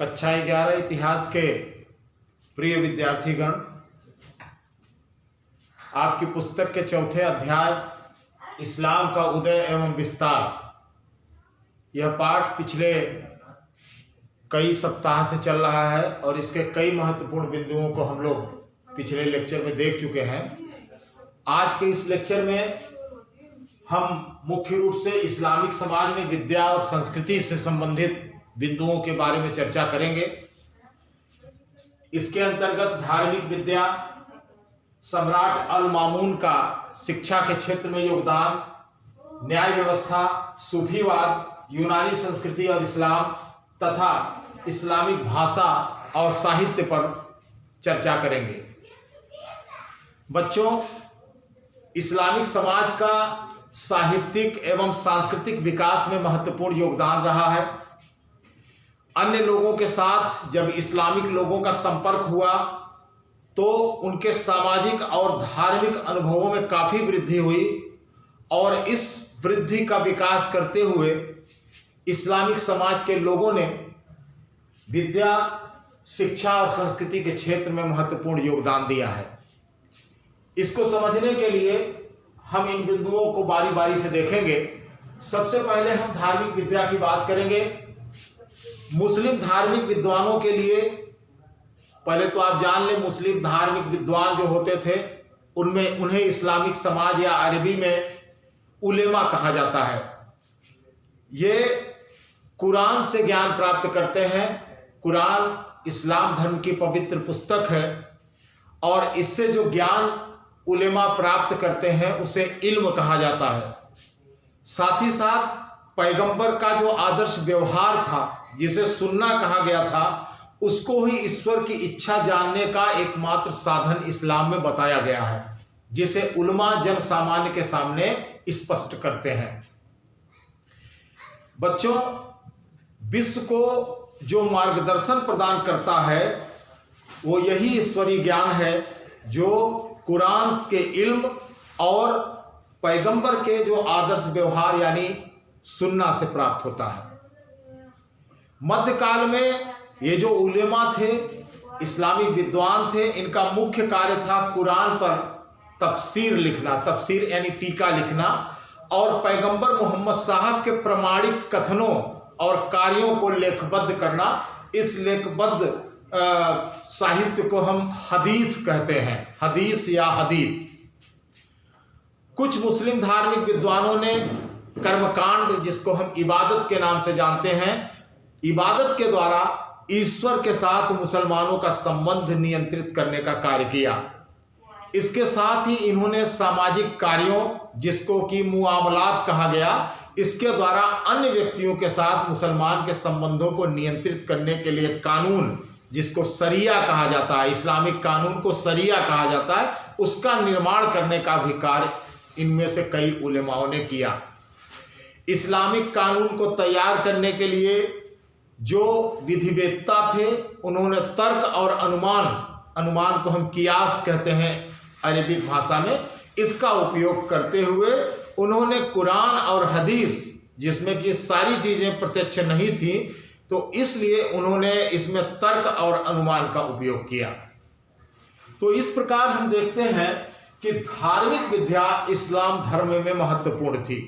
कक्षा 11 इतिहास के प्रिय विद्यार्थीगण, आपकी पुस्तक के चौथे अध्याय इस्लाम का उदय एवं विस्तार, यह पाठ पिछले कई सप्ताह से चल रहा है और इसके कई महत्वपूर्ण बिंदुओं को हम लोग पिछले लेक्चर में देख चुके हैं। आज के इस लेक्चर में हम मुख्य रूप से इस्लामिक समाज में विद्या और संस्कृति से संबंधित बिंदुओं के बारे में चर्चा करेंगे। इसके अंतर्गत धार्मिक विद्या, सम्राट अल मामून का शिक्षा के क्षेत्र में योगदान, न्याय व्यवस्था, सूफीवाद, यूनानी संस्कृति और इस्लाम तथा इस्लामिक भाषा और साहित्य पर चर्चा करेंगे। बच्चों, इस्लामिक समाज का साहित्यिक एवं सांस्कृतिक विकास में महत्वपूर्ण योगदान रहा है। अन्य लोगों के साथ जब इस्लामिक लोगों का संपर्क हुआ तो उनके सामाजिक और धार्मिक अनुभवों में काफ़ी वृद्धि हुई और इस वृद्धि का विकास करते हुए इस्लामिक समाज के लोगों ने विद्या, शिक्षा और संस्कृति के क्षेत्र में महत्वपूर्ण योगदान दिया है। इसको समझने के लिए हम इन बिंदुओं को बारी बारी से देखेंगे। सबसे पहले हम धार्मिक विद्या की बात करेंगे। मुस्लिम धार्मिक विद्वानों के लिए पहले तो आप जान लें, मुस्लिम धार्मिक विद्वान जो होते थे उन्हें इस्लामिक समाज या अरबी में उलेमा कहा जाता है। ये कुरान से ज्ञान प्राप्त करते हैं। कुरान इस्लाम धर्म की पवित्र पुस्तक है और इससे जो ज्ञान उलेमा प्राप्त करते हैं उसे इल्म कहा जाता है। साथ ही साथ पैगंबर का जो आदर्श व्यवहार था, जिसे सुन्ना कहा गया था, उसको ही ईश्वर की इच्छा जानने का एकमात्र साधन इस्लाम में बताया गया है, जिसे उलमा जन सामान्य के सामने स्पष्ट करते हैं। बच्चों, विश्व को जो मार्गदर्शन प्रदान करता है वो यही ईश्वरीय ज्ञान है जो कुरान के इल्म और पैगंबर के जो आदर्श व्यवहार यानी सुन्ना से प्राप्त होता है। मध्यकाल में ये जो उलेमा थे, इस्लामी विद्वान थे, इनका मुख्य कार्य था कुरान पर तफसीर लिखना, तफसीर यानी टीका लिखना और पैगंबर मोहम्मद साहब के प्रमाणिक कथनों और कार्यों को लेखबद्ध करना। इस लेखबद्ध साहित्य को हम हदीस कहते हैं, हदीस या हदीस। कुछ मुस्लिम धार्मिक विद्वानों ने कर्मकांड, जिसको हम इबादत के नाम से जानते हैं, इबादत के द्वारा ईश्वर के साथ मुसलमानों का संबंध नियंत्रित करने का कार्य किया। इसके साथ ही इन्होंने सामाजिक कार्यों, जिसको कि मुआमलात कहा गया, इसके द्वारा अन्य व्यक्तियों के साथ मुसलमान के संबंधों को नियंत्रित करने के लिए कानून, जिसको शरिया कहा जाता है, इस्लामिक कानून को शरिया कहा जाता है, उसका निर्माण करने का भी कार्य इनमें से कई उलेमाओं ने किया। इस्लामिक कानून को तैयार करने के लिए जो विधिवेत्ता थे उन्होंने तर्क और अनुमान को हम कियास कहते हैं अरबी भाषा में, इसका उपयोग करते हुए उन्होंने कुरान और हदीस, जिसमें कि सारी चीज़ें प्रत्यक्ष नहीं थी, तो इसलिए उन्होंने इसमें तर्क और अनुमान का उपयोग किया। तो इस प्रकार हम देखते हैं कि धार्मिक विद्या इस्लाम धर्म में महत्वपूर्ण थी।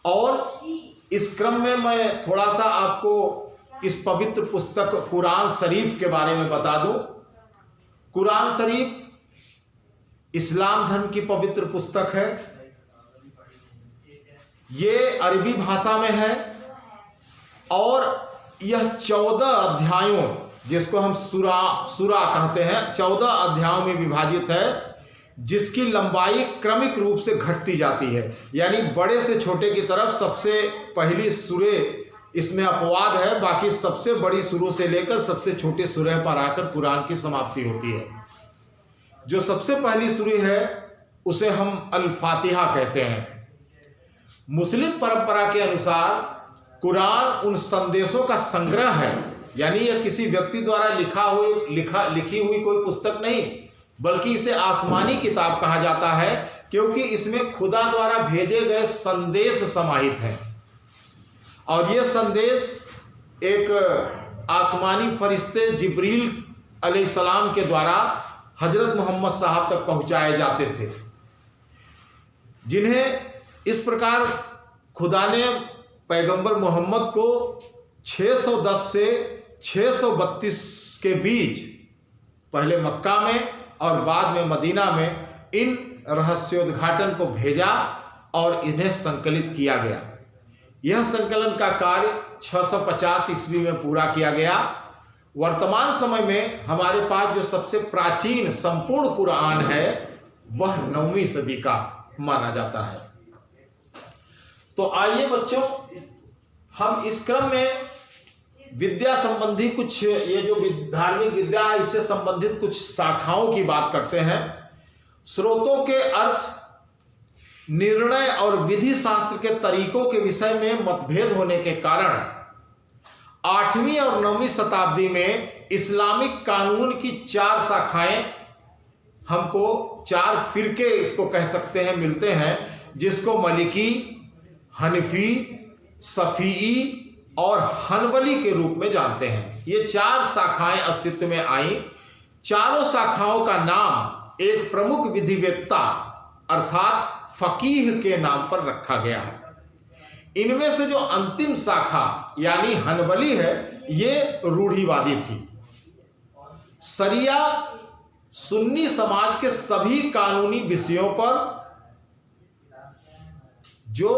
और इस क्रम में मैं थोड़ा सा आपको इस पवित्र पुस्तक कुरान शरीफ के बारे में बता दूं। कुरान शरीफ इस्लाम धर्म की पवित्र पुस्तक है। ये अरबी भाषा में है और यह 14 अध्यायों, जिसको हम सूरा कहते हैं, 14 अध्यायों में विभाजित है, जिसकी लंबाई क्रमिक रूप से घटती जाती है। यानी बड़े से छोटे की तरफ सबसे पहली सूरे इसमें अपवाद है, बाकी सबसे बड़ी सूरों से लेकर सबसे छोटे सूरे पर आकर कुरान की समाप्ति होती है। जो सबसे पहली सूरह है उसे हम अल फातिहा कहते हैं। मुस्लिम परंपरा के अनुसार कुरान उन संदेशों का संग्रह है, यानी यह किसी व्यक्ति द्वारा लिखी हुई कोई पुस्तक नहीं, बल्कि इसे आसमानी किताब कहा जाता है, क्योंकि इसमें खुदा द्वारा भेजे गए संदेश समाहित हैं। और ये संदेश एक आसमानी फरिश्ते जिब्रील अलैहिस्सलाम के द्वारा हजरत मोहम्मद साहब तक पहुंचाए जाते थे, जिन्हें इस प्रकार खुदा ने पैगंबर मोहम्मद को 610 से 632 के बीच पहले मक्का में और बाद में मदीना में इन रहस्योद्घाटन को भेजा और इन्हें संकलित किया गया। यह संकलन का कार्य 650 ईस्वी में पूरा किया गया। वर्तमान समय में हमारे पास जो सबसे प्राचीन संपूर्ण कुरान है वह 9वीं सदी का माना जाता है। तो आइए बच्चों, हम इस क्रम में विद्या संबंधी कुछ, ये जो धार्मिक विद्या है इससे संबंधित कुछ शाखाओं की बात करते हैं। स्रोतों के अर्थ, निर्णय और विधि शास्त्र के तरीकों के विषय में मतभेद होने के कारण 8वीं और 9वीं शताब्दी में इस्लामिक कानून की 4 शाखाएं, हमको 4 फिरके इसको कह सकते हैं, मिलते हैं, जिसको मलिकी, हनफी, शफीई और हनबली के रूप में जानते हैं। ये 4 शाखाएं अस्तित्व में आई। चारों शाखाओं का नाम एक प्रमुख विधिवेत्ता अर्थात फकीह के नाम पर रखा गया है। इनमें से जो अंतिम शाखा यानी हनबली है, ये रूढ़िवादी थी। शरिया सुन्नी समाज के सभी कानूनी विषयों पर जो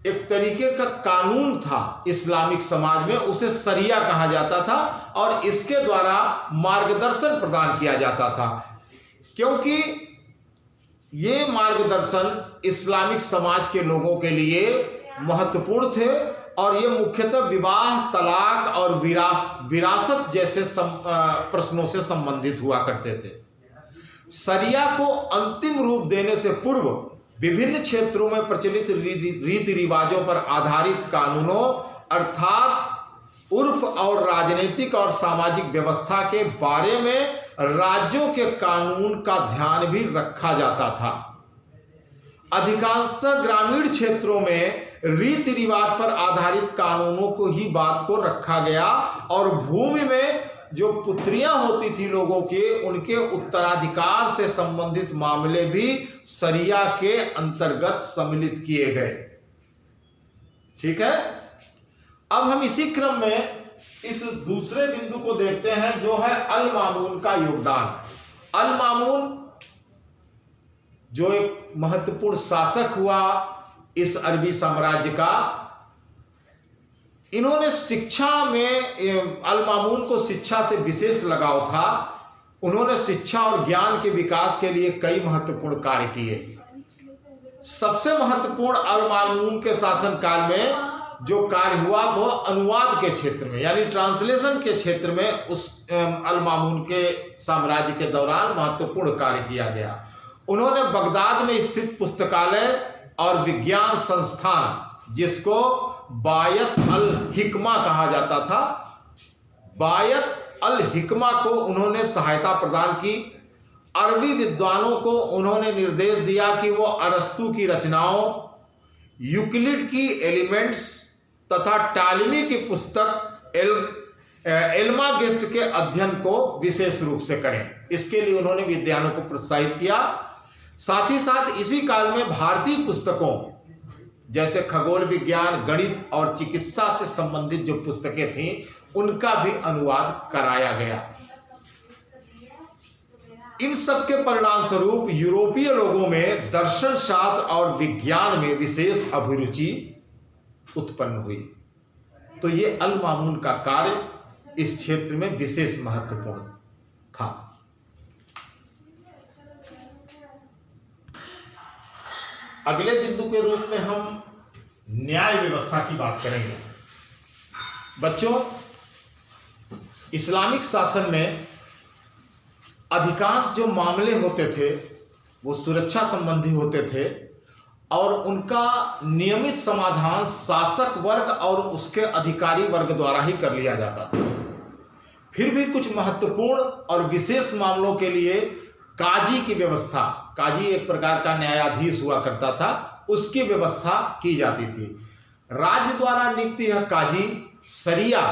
एक तरीके का कानून था इस्लामिक समाज में, उसे शरिया कहा जाता था और इसके द्वारा मार्गदर्शन प्रदान किया जाता था, क्योंकि ये मार्गदर्शन इस्लामिक समाज के लोगों के लिए महत्वपूर्ण थे और ये मुख्यतः विवाह, तलाक और विरासत जैसे प्रश्नों से संबंधित हुआ करते थे। शरिया को अंतिम रूप देने से पूर्व विभिन्न क्षेत्रों में प्रचलित रीति रिवाजों पर आधारित कानूनों अर्थात उर्फ और राजनीतिक और सामाजिक व्यवस्था के बारे में राज्यों के कानून का ध्यान भी रखा जाता था। अधिकांश ग्रामीण क्षेत्रों में रीति रिवाज पर आधारित कानूनों को ही बात को रखा गया और भूमि में जो पुत्रियां होती थी लोगों के, उनके उत्तराधिकार से संबंधित मामले भी शरिया के अंतर्गत सम्मिलित किए गए। ठीक है, अब हम इसी क्रम में इस दूसरे बिंदु को देखते हैं जो है अल मामून का योगदान। अल मामून जो एक महत्वपूर्ण शासक हुआ इस अरबी साम्राज्य का, इन्होंने शिक्षा में, अल मामून को शिक्षा से विशेष लगाव था। उन्होंने शिक्षा और ज्ञान के विकास के लिए कई महत्वपूर्ण कार्य किए। सबसे महत्वपूर्ण अल मामून के शासनकाल में जो कार्य हुआ वो अनुवाद के क्षेत्र में यानी ट्रांसलेशन के क्षेत्र में उस अल मामून के साम्राज्य के दौरान महत्वपूर्ण कार्य किया गया। उन्होंने बगदाद में स्थित पुस्तकालय और विज्ञान संस्थान, जिसको बायत अल हिकमा कहा जाता था, बायत अल हिकमा को उन्होंने सहायता प्रदान की। अरबी विद्वानों को उन्होंने निर्देश दिया कि वो अरस्तु की रचनाओं, यूक्लिड की एलिमेंट्स तथा टालिमी की पुस्तक एल्मागेस्ट के अध्ययन को विशेष रूप से करें। इसके लिए उन्होंने विद्वानों को प्रोत्साहित किया। साथ ही साथ इसी काल में भारतीय पुस्तकों जैसे खगोल विज्ञान, गणित और चिकित्सा से संबंधित जो पुस्तकें थीं, उनका भी अनुवाद कराया गया। इन सब के परिणाम स्वरूप यूरोपीय लोगों में दर्शन शास्त्र और विज्ञान में विशेष अभिरुचि उत्पन्न हुई। तो ये अल मामून का कार्य इस क्षेत्र में विशेष महत्वपूर्ण था। अगले बिंदु के रूप में हम न्याय व्यवस्था की बात करेंगे। बच्चों, इस्लामिक शासन में अधिकांश जो मामले होते थे वो सुरक्षा संबंधी होते थे और उनका नियमित समाधान शासक वर्ग और उसके अधिकारी वर्ग द्वारा ही कर लिया जाता था। फिर भी कुछ महत्वपूर्ण और विशेष मामलों के लिए काजी की व्यवस्था, काजी एक प्रकार का न्यायाधीश हुआ करता था, उसकी व्यवस्था की जाती थी। राज्य द्वारा नियुक्त यह काजी शरिया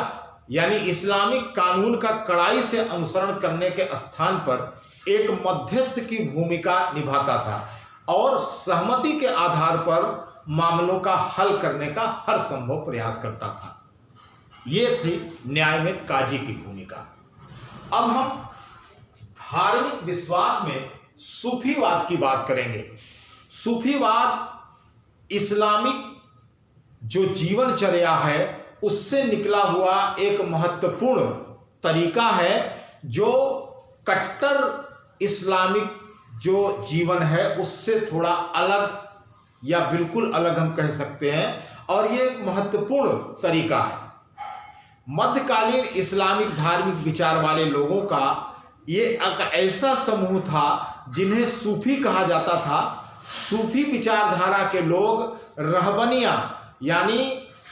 यानी इस्लामिक कानून का कड़ाई से अनुसरण करने के स्थान पर एक मध्यस्थ की भूमिका निभाता था और सहमति के आधार पर मामलों का हल करने का हर संभव प्रयास करता था। ये थी न्याय में काजी की भूमिका। अब हम धार्मिक विश्वास में सूफीवाद की बात करेंगे। सूफीवाद इस्लामिक जो जीवनचर्या है उससे निकला हुआ एक महत्वपूर्ण तरीका है जो कट्टर इस्लामिक जो जीवन है उससे थोड़ा अलग या बिल्कुल अलग हम कह सकते हैं, और ये एक महत्वपूर्ण तरीका है। मध्यकालीन इस्लामिक धार्मिक विचार वाले लोगों का ये एक ऐसा समूह था जिन्हें सूफी कहा जाता था। सूफी विचारधारा के लोग रहबनिया यानी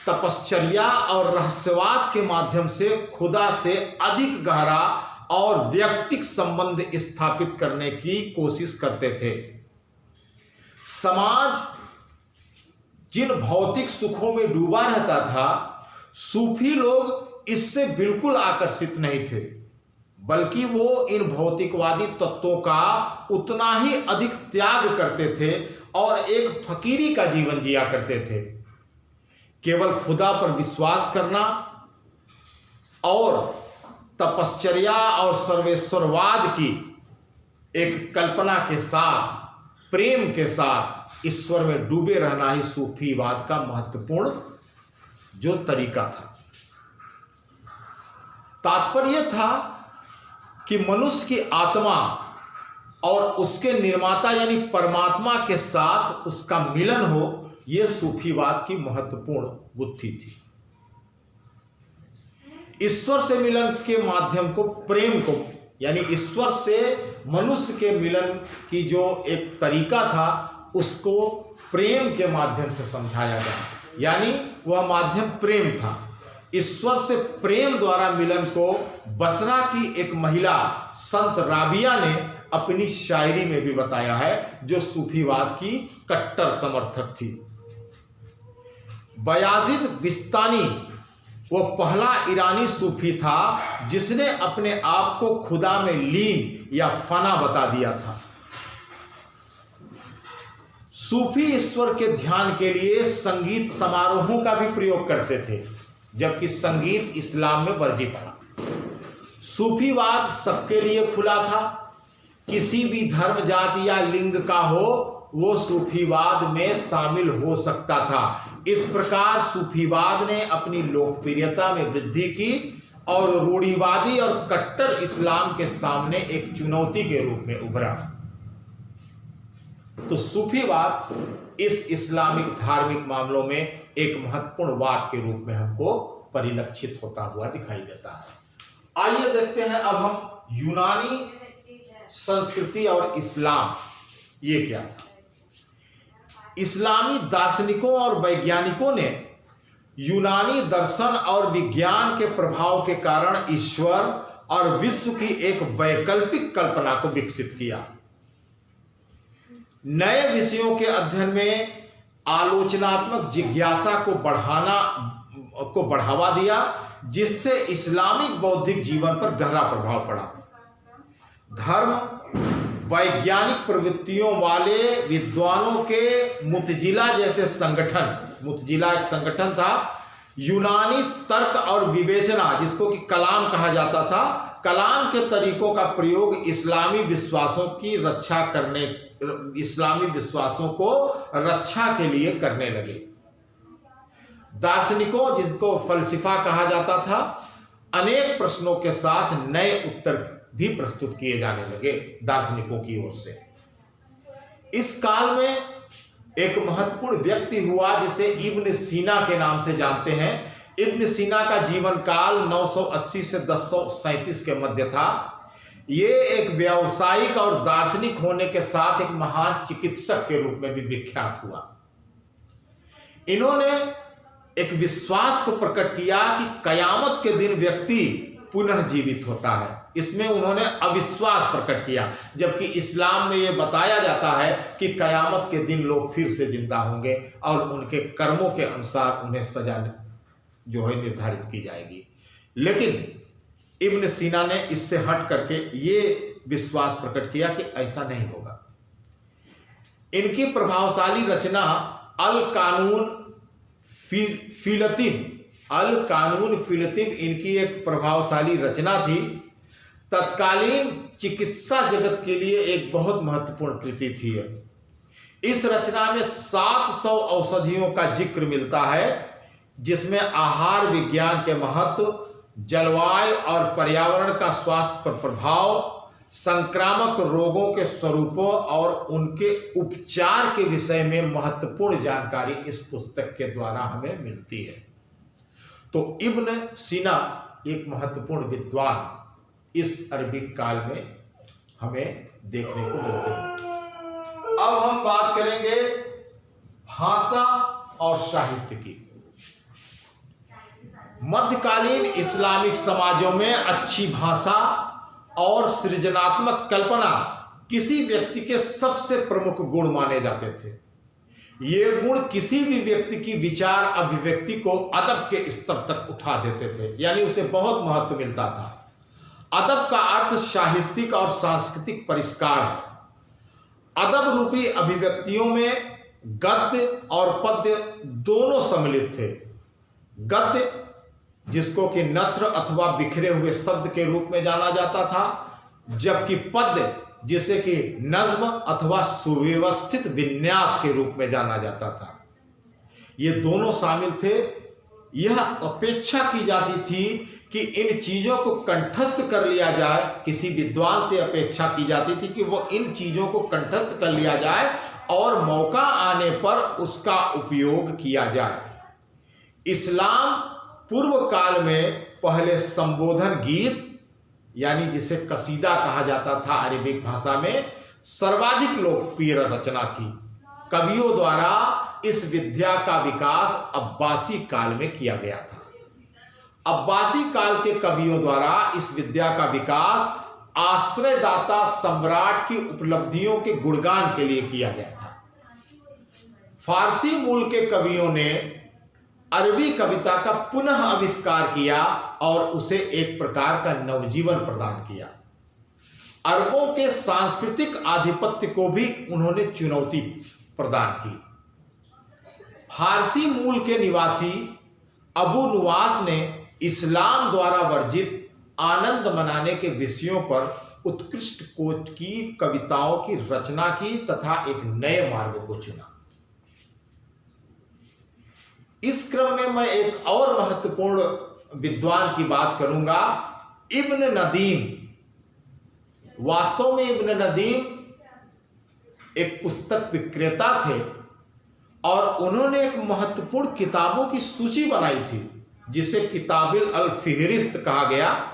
तपश्चर्या और रहस्यवाद के माध्यम से खुदा से अधिक गहरा और व्यक्तिक संबंध स्थापित करने की कोशिश करते थे। समाज जिन भौतिक सुखों में डूबा रहता था, सूफी लोग इससे बिल्कुल आकर्षित नहीं थे, बल्कि वो इन भौतिकवादी तत्वों का उतना ही अधिक त्याग करते थे और एक फकीरी का जीवन जिया करते थे। केवल खुदा पर विश्वास करना और तपश्चर्या और सर्वेश्वरवाद की एक कल्पना के साथ, प्रेम के साथ ईश्वर में डूबे रहना ही सूफीवाद का महत्वपूर्ण जो तरीका था। तात्पर्य था कि मनुष्य की आत्मा और उसके निर्माता यानी परमात्मा के साथ उसका मिलन हो, यह सूफीवाद की महत्वपूर्ण बुद्धि थी। ईश्वर से मिलन के माध्यम को, प्रेम को, यानी ईश्वर से मनुष्य के मिलन की जो एक तरीका था उसको प्रेम के माध्यम से समझाया गया, यानी वह माध्यम प्रेम था। ईश्वर से प्रेम द्वारा मिलन को बसरा की एक महिला संत राबिया ने अपनी शायरी में भी बताया है, जो सूफीवाद की कट्टर समर्थक थी। बयाजिद बिस्तानी वो पहला ईरानी सूफी था जिसने अपने आप को खुदा में लीन या फना बता दिया था। सूफी ईश्वर के ध्यान के लिए संगीत समारोहों का भी प्रयोग करते थे, जबकि संगीत इस्लाम में वर्जित था। सूफीवाद सबके लिए खुला था, किसी भी धर्म, जाति या लिंग का हो वो सूफीवाद में शामिल हो सकता था। इस प्रकार सूफीवाद ने अपनी लोकप्रियता में वृद्धि की और रूढ़िवादी और कट्टर इस्लाम के सामने एक चुनौती के रूप में उभरा। तो सूफीवाद इस इस्लामिक धार्मिक मामलों में एक महत्वपूर्ण वाद के रूप में हमको परिलक्षित होता हुआ दिखाई देता है। आइए देखते हैं अब हम यूनानी संस्कृति और इस्लाम ये क्या था। इस्लामी दार्शनिकों और वैज्ञानिकों ने यूनानी दर्शन और विज्ञान के प्रभाव के कारण ईश्वर और विश्व की एक वैकल्पिक कल्पना को विकसित किया। नए विषयों के अध्ययन में आलोचनात्मक जिज्ञासा को बढ़ावा दिया, जिससे इस्लामिक बौद्धिक जीवन पर गहरा प्रभाव पड़ा। धर्म वैज्ञानिक प्रवृत्तियों वाले विद्वानों के मुतजिला जैसे संगठन, मुतजिला एक संगठन था, यूनानी तर्क और विवेचना जिसको कि कलाम कहा जाता था, कलाम के तरीकों का प्रयोग इस्लामी विश्वासों को रक्षा के लिए करने लगे। दार्शनिकों जिनको फलसिफा कहा जाता था, अनेक प्रश्नों के साथ नए उत्तर भी प्रस्तुत किए जाने लगे दार्शनिकों की ओर से। इस काल में एक महत्वपूर्ण व्यक्ति हुआ जिसे इब्न सीना के नाम से जानते हैं। इब्न सीना का जीवन काल 980 से 1037 के मध्य था। ये एक व्यावसायिक और दार्शनिक होने के साथ एक महान चिकित्सक के रूप में भी विख्यात हुआ। इन्होंने एक विश्वास को प्रकट किया कि कयामत के दिन व्यक्ति पुनः जीवित होता है। इसमें उन्होंने अविश्वास प्रकट किया, जबकि इस्लाम में यह बताया जाता है कि कयामत के दिन लोग फिर से जिंदा होंगे और उनके कर्मों के अनुसार उन्हें सजा जो है निर्धारित की जाएगी। लेकिन इब्न सीना ने इससे हट करके ये विश्वास प्रकट किया कि ऐसा नहीं होगा। इनकी प्रभावशाली रचना अल कानून फिलतिब इनकी एक प्रभावशाली रचना थी। तत्कालीन चिकित्सा जगत के लिए एक बहुत महत्वपूर्ण कृति थी। इस रचना में 700 औषधियों का जिक्र मिलता है, जिसमें आहार विज्ञान के महत्व, जलवायु और पर्यावरण का स्वास्थ्य पर प्रभाव, संक्रामक रोगों के स्वरूपों और उनके उपचार के विषय में महत्वपूर्ण जानकारी इस पुस्तक के द्वारा हमें मिलती है। तो इब्न सीना एक महत्वपूर्ण विद्वान इस अरबिक काल में हमें देखने को मिलते हैं। अब हम बात करेंगे भाषा और साहित्य की। मध्यकालीन इस्लामिक समाजों में अच्छी भाषा और सृजनात्मक कल्पना किसी व्यक्ति के सबसे प्रमुख गुण माने जाते थे। ये गुण किसी भी व्यक्ति की विचार अभिव्यक्ति को अदब के स्तर तक उठा देते थे, यानी उसे बहुत महत्व मिलता था। अदब का अर्थ साहित्यिक और सांस्कृतिक परिष्कार है। अदब रूपी अभिव्यक्तियों में गद्य और पद्य दोनों सम्मिलित थे। गद्य, जिसको कि नथ्र अथवा बिखरे हुए शब्द के रूप में जाना जाता था, जबकि पद्य, जिसे कि नज्म अथवा सुव्यवस्थित विन्यास के रूप में जाना जाता था, ये दोनों शामिल थे। यह अपेक्षा की जाती थी कि इन चीजों को कंठस्थ कर लिया जाए। किसी विद्वान से अपेक्षा की जाती थी कि वो इन चीजों को कंठस्थ कर लिया जाए और मौका आने पर उसका उपयोग किया जाए। इस्लाम पूर्व काल में पहले संबोधन गीत, यानी जिसे कसीदा कहा जाता था अरबिक भाषा में, सर्वाधिक लोकप्रिय रचना थी। कवियों द्वारा इस विद्या का विकास अब्बासी काल में किया गया था। अब्बासी काल के कवियों द्वारा इस विद्या का विकास आश्रयदाता सम्राट की उपलब्धियों के गुणगान के लिए किया गया था। फारसी मूल के कवियों ने अरबी कविता का पुनः आविष्कार किया और उसे एक प्रकार का नवजीवन प्रदान किया। अरबों के सांस्कृतिक आधिपत्य को भी उन्होंने चुनौती प्रदान की। फारसी मूल के निवासी अबू नुवास ने इस्लाम द्वारा वर्जित आनंद मनाने के विषयों पर उत्कृष्ट कोट की कविताओं की रचना की तथा एक नए मार्ग को चुना। इस क्रम में मैं एक और महत्वपूर्ण विद्वान की बात करूंगा, इब्न नदीम। वास्तव में इब्न नदीम एक पुस्तक विक्रेता थे और उन्होंने एक महत्वपूर्ण किताबों की सूची बनाई थी, जिसे किताबिल अल फिहरिस्त कहा गया।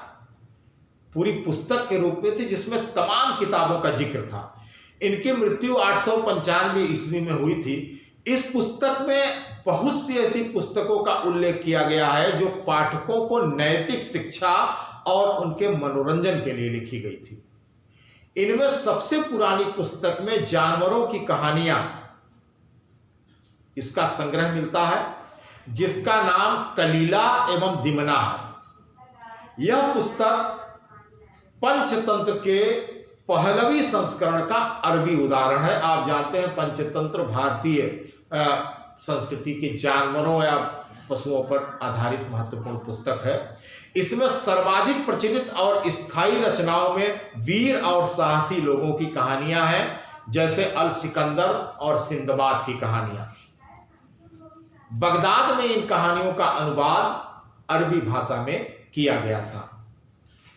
पूरी पुस्तक के रूप में थी, जिसमें तमाम किताबों का जिक्र था। इनकी मृत्यु 895 ईस्वी में हुई थी। इस पुस्तक में बहुत सी ऐसी पुस्तकों का उल्लेख किया गया है जो पाठकों को नैतिक शिक्षा और उनके मनोरंजन के लिए लिखी गई थी। इनमें सबसे पुरानी पुस्तक में जानवरों की कहानियां, इसका संग्रह मिलता है, जिसका नाम कलीला एवं दिमना है। यह पुस्तक पंचतंत्र के पहलवी संस्करण का अरबी उदाहरण है। आप जानते हैं पंचतंत्र भारतीय संस्कृति के जानवरों या पशुओं पर आधारित महत्वपूर्ण पुस्तक है। इसमें सर्वाधिक प्रचलित और स्थायी रचनाओं में वीर और साहसी लोगों की कहानियां हैं, जैसे अल सिकंदर और सिंदबाद की कहानियां। बगदाद में इन कहानियों का अनुवाद अरबी भाषा में किया गया था।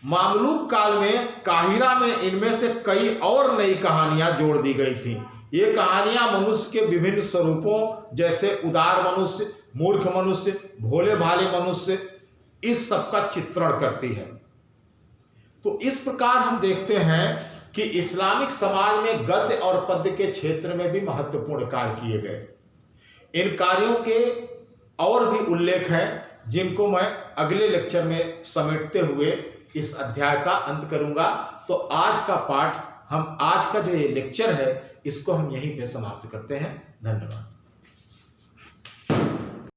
मामलूक काल में काहिरा में इनमें से कई और नई कहानियां जोड़ दी गई थीं। ये कहानियां मनुष्य के विभिन्न स्वरूपों, जैसे उदार मनुष्य, मूर्ख मनुष्य, भोले भाले मनुष्य, इस सब का चित्रण करती है। तो इस प्रकार हम देखते हैं कि इस्लामिक समाज में गद्य और पद्य के क्षेत्र में भी महत्वपूर्ण कार्य किए गए। इन कार्यों के और भी उल्लेख हैं, जिनको मैं अगले लेक्चर में समेटते हुए इस अध्याय का अंत करूंगा। तो आज का पाठ, आज का जो ये लेक्चर है, इसको हम यहीं पे समाप्त करते हैं। धन्यवाद।